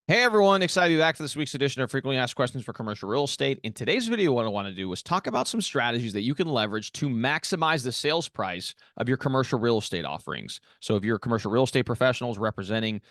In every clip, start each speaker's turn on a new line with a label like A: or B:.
A: Hey everyone, excited to be back for this week's edition of Frequently Asked Questions for Commercial Real Estate. In today's video, what I want to do is talk about some strategies that you can leverage to maximize the sales price of your commercial real estate offerings. So if you're commercial real estate professionals representing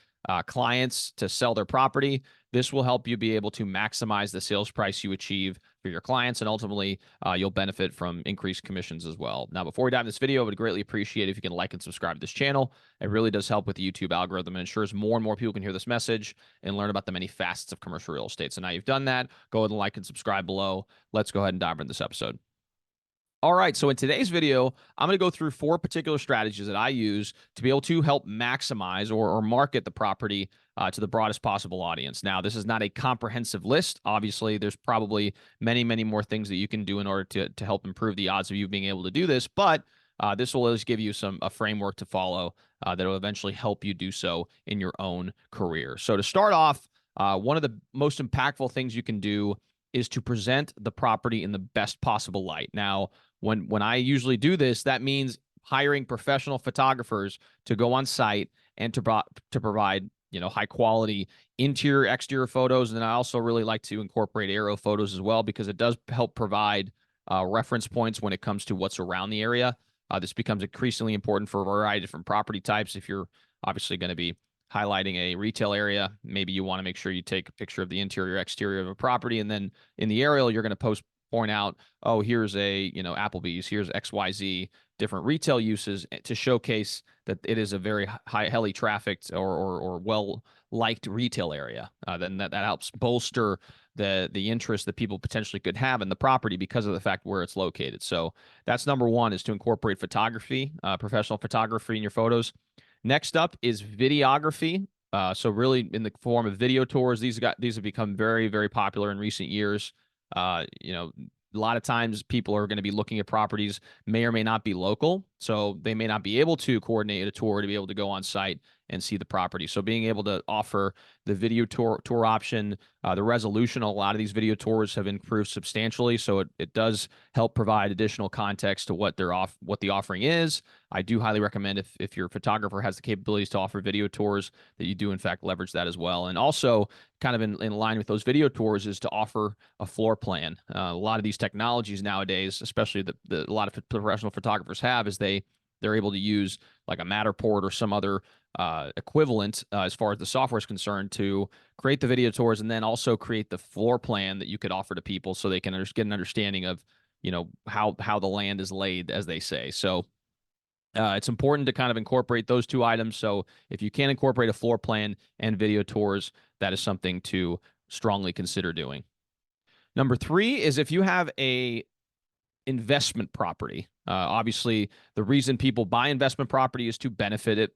A: clients to sell their property, this will help you be able to maximize the sales price you achieve for your clients, and ultimately you'll benefit from increased commissions as well. Now, before we dive into this video, I would greatly appreciate if you can like and subscribe to this channel. It really does help with the YouTube algorithm and ensures more and more people can hear this message and learn about the many facets of commercial real estate. So now you've done that, go ahead and like and subscribe below. Let's go ahead and dive into this episode. All right, so in today's video, I'm going to go through 4 particular strategies that I use to be able to help maximize or market the property to the broadest possible audience. Now, this is not a comprehensive list. Obviously, there's probably many, many more things that you can do in order to help improve the odds of you being able to do this, but this will always give you a framework to follow that will eventually help you do so in your own career. So to start off, one of the most impactful things you can do is to present the property in the best possible light. Now, when I usually do this, that means hiring professional photographers to go on site and to provide high quality interior exterior photos. And then I also really like to incorporate aerial photos as well, because it does help provide reference points when it comes to what's around the area. This becomes increasingly important for a variety of different property types. If you're obviously going to be highlighting a retail area, maybe you want to make sure you take a picture of the interior exterior of a property, and then in the aerial you're going to point out, oh, here's a Applebee's, here's XYZ different retail uses, to showcase that it is a very highly trafficked or well liked retail area. Then that helps bolster the interest that people potentially could have in the property because of the fact where it's located. So that's number one, is to incorporate photography, professional photography in your photos. Next up is videography. So really in the form of video tours. These have become very, very popular in recent years. A lot of times people are going to be looking at properties, may or may not be local, so they may not be able to coordinate a tour to be able to go on site and see the property. So being able to offer the video tour option, the resolution, a lot of these video tours have improved substantially. So it does help provide additional context to what the offering is. I do highly recommend, if your photographer has the capabilities to offer video tours, that you do in fact leverage that as well. And also, kind of in line with those video tours, is to offer a floor plan. A lot of these technologies nowadays, especially a lot of professional photographers have, is they're able to use like a Matterport or some other equivalent, as far as the software is concerned, to create the video tours and then also create the floor plan that you could offer to people, so they can get an understanding of how the land is laid, as they say. So it's important to kind of incorporate those 2 items. So if you can incorporate a floor plan and video tours, that is something to strongly consider doing. Number 3 is if you have a investment property. Obviously, the reason people buy investment property is to benefit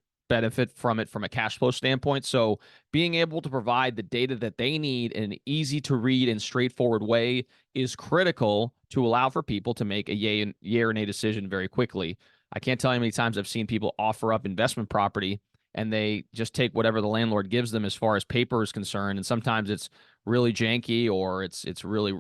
A: from it from a cash flow standpoint. So being able to provide the data that they need in an easy to read and straightforward way is critical to allow for people to make a yay or nay decision very quickly. I can't tell you how many times I've seen people offer up investment property and they just take whatever the landlord gives them as far as paper is concerned. And sometimes it's really janky, or it's really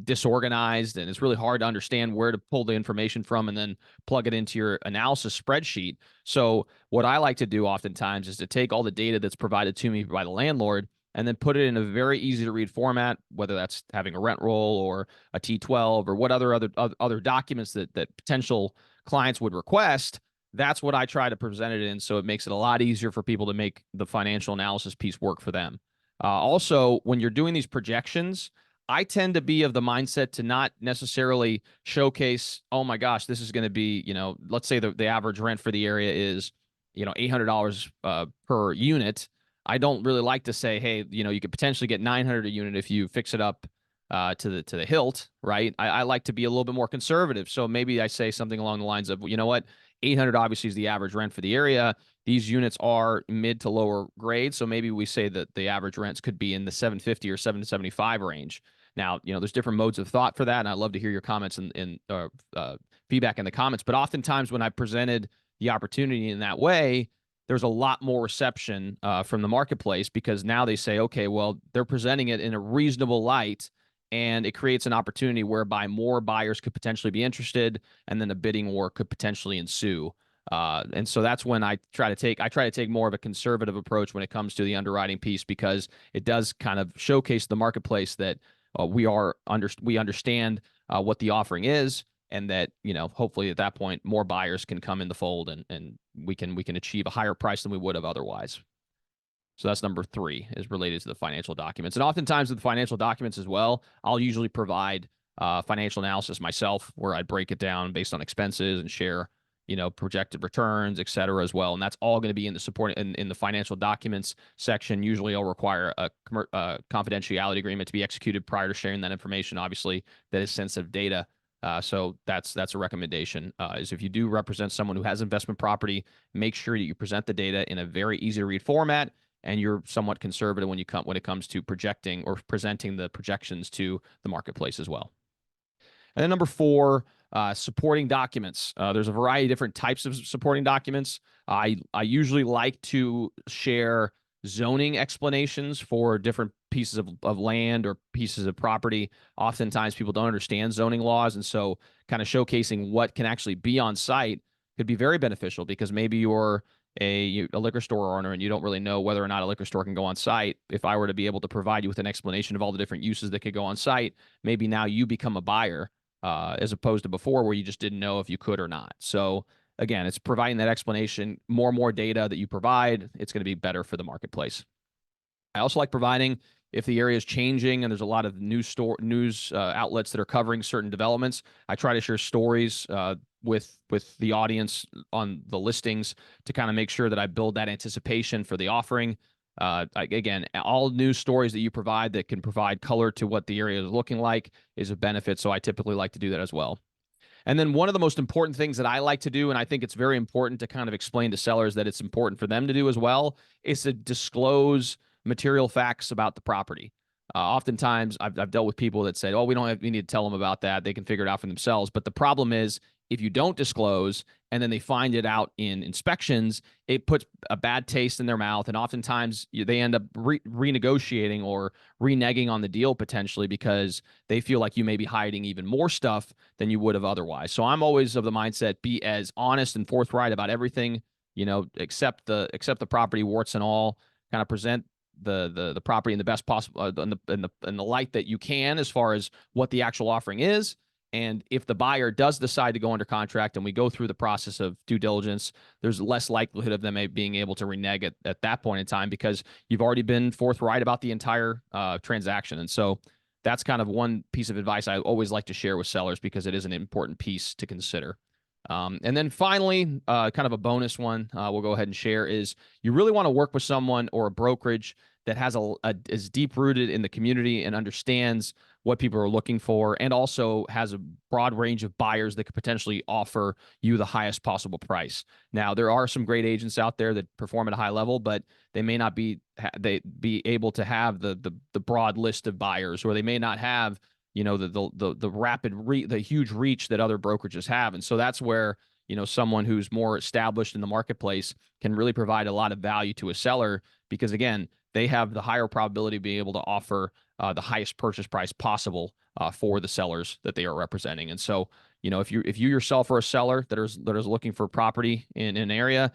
A: disorganized, and it's really hard to understand where to pull the information from and then plug it into your analysis spreadsheet. So what I like to do oftentimes is to take all the data that's provided to me by the landlord and then put it in a very easy to read format, whether that's having a rent roll or a T12 or what other documents that potential clients would request. That's what I try to present it in, so it makes it a lot easier for people to make the financial analysis piece work for them. Also, when you're doing these projections, I tend to be of the mindset to not necessarily showcase, oh my gosh, this is going to be, let's say the average rent for the area is, $800 per unit. I don't really like to say, hey, you could potentially get 900 a unit if you fix it up to the hilt, right? I like to be a little bit more conservative. So maybe I say something along the lines of, you know what, 800 obviously is the average rent for the area. These units are mid to lower grade, so maybe we say that the average rents could be in the 750 or 775 range. Now, there's different modes of thought for that, and I'd love to hear your comments and feedback in the comments. But oftentimes when I presented the opportunity in that way, there's a lot more reception from the marketplace, because now they say, okay, well, they're presenting it in a reasonable light, and it creates an opportunity whereby more buyers could potentially be interested, and then a bidding war could potentially ensue. And so that's when I try to take more of a conservative approach when it comes to the underwriting piece, because it does kind of showcase the marketplace that we understand what the offering is, and that, hopefully at that point more buyers can come in the fold, and we can achieve a higher price than we would have otherwise. So that's number 3, is related to the financial documents. And oftentimes with the financial documents as well, I'll usually provide financial analysis myself, where I break it down based on expenses and share, projected returns, et cetera, as well. And that's all going to be in the support in the financial documents section. Usually I'll require a confidentiality agreement to be executed prior to sharing that information. Obviously, that is sensitive data. So that's a recommendation, is if you do represent someone who has investment property, make sure that you present the data in a very easy to read format, and you're somewhat conservative when it comes to projecting or presenting the projections to the marketplace as well. And then number 4, supporting documents. There's a variety of different types of supporting documents. I usually like to share zoning explanations for different pieces of land or pieces of property. Oftentimes people don't understand zoning laws, and so kind of showcasing what can actually be on site could be very beneficial, because maybe you're a liquor store owner and you don't really know whether or not a liquor store can go on site. If I were to be able to provide you with an explanation of all the different uses that could go on site, maybe now you become a buyer, as opposed to before where you just didn't know if you could or not. So again, it's providing that explanation. More data that you provide, it's going to be better for the marketplace. I also like providing, if the area is changing and there's a lot of news outlets that are covering certain developments, I try to share stories with the audience on the listings to kind of make sure that I build that anticipation for the offering. Again, all news stories that you provide that can provide color to what the area is looking like is a benefit. So I typically like to do that as well. And then one of the most important things that I like to do, and I think it's very important to kind of explain to sellers that it's important for them to do as well, is to disclose material facts about the property. Oftentimes, I've dealt with people that say, "Oh, we need to tell them about that. They can figure it out for themselves." But the problem is, if you don't disclose and then they find it out in inspections, it puts a bad taste in their mouth, and oftentimes they end up renegotiating or reneging on the deal potentially, because they feel like you may be hiding even more stuff than you would have otherwise. So I'm always of the mindset, be as honest and forthright about everything, accept the property warts and all, kind of present the property in the best possible in the light that you can, as far as what the actual offering is. And if the buyer does decide to go under contract and we go through the process of due diligence, there's less likelihood of them being able to renege at that point in time, because you've already been forthright about the entire transaction. And so that's kind of one piece of advice I always like to share with sellers, because it is an important piece to consider. And then finally, kind of a bonus one we'll go ahead and share is, you really want to work with someone or a brokerage that is deep rooted in the community and understands what people are looking for, and also has a broad range of buyers that could potentially offer you the highest possible price. Now, there are some great agents out there that perform at a high level, but they may not be able to have the broad list of buyers, or they may not have the huge reach that other brokerages have. And so that's where someone who's more established in the marketplace can really provide a lot of value to a seller, because again, they have the higher probability of being able to offer the highest purchase price possible for the sellers that they are representing. And so, if you yourself are a seller that is looking for property in an area,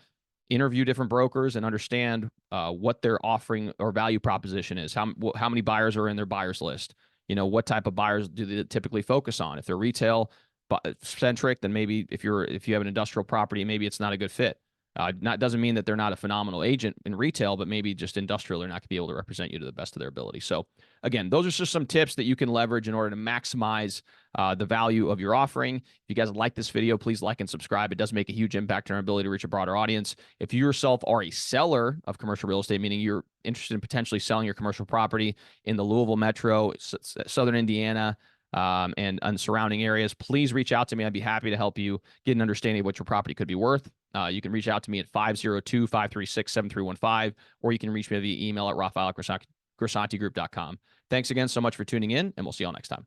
A: interview different brokers and understand what their offering or value proposition is. How many buyers are in their buyers list? What type of buyers do they typically focus on? If they're retail centric, then maybe if you have an industrial property, maybe it's not a good fit. Doesn't mean that they're not a phenomenal agent in retail, but maybe just industrial, they're not going to be able to represent you to the best of their ability. So again, those are just some tips that you can leverage in order to maximize the value of your offering. If you guys like this video, please like and subscribe. It does make a huge impact on our ability to reach a broader audience. If you yourself are a seller of commercial real estate, meaning you're interested in potentially selling your commercial property in the Louisville metro, Southern Indiana, and surrounding areas, please reach out to me. I'd be happy to help you get an understanding of what your property could be worth. You can reach out to me at 502-536-7315, or you can reach me via email at Raphael@grisantigroup.com. Thanks again so much for tuning in, and we'll see y'all next time.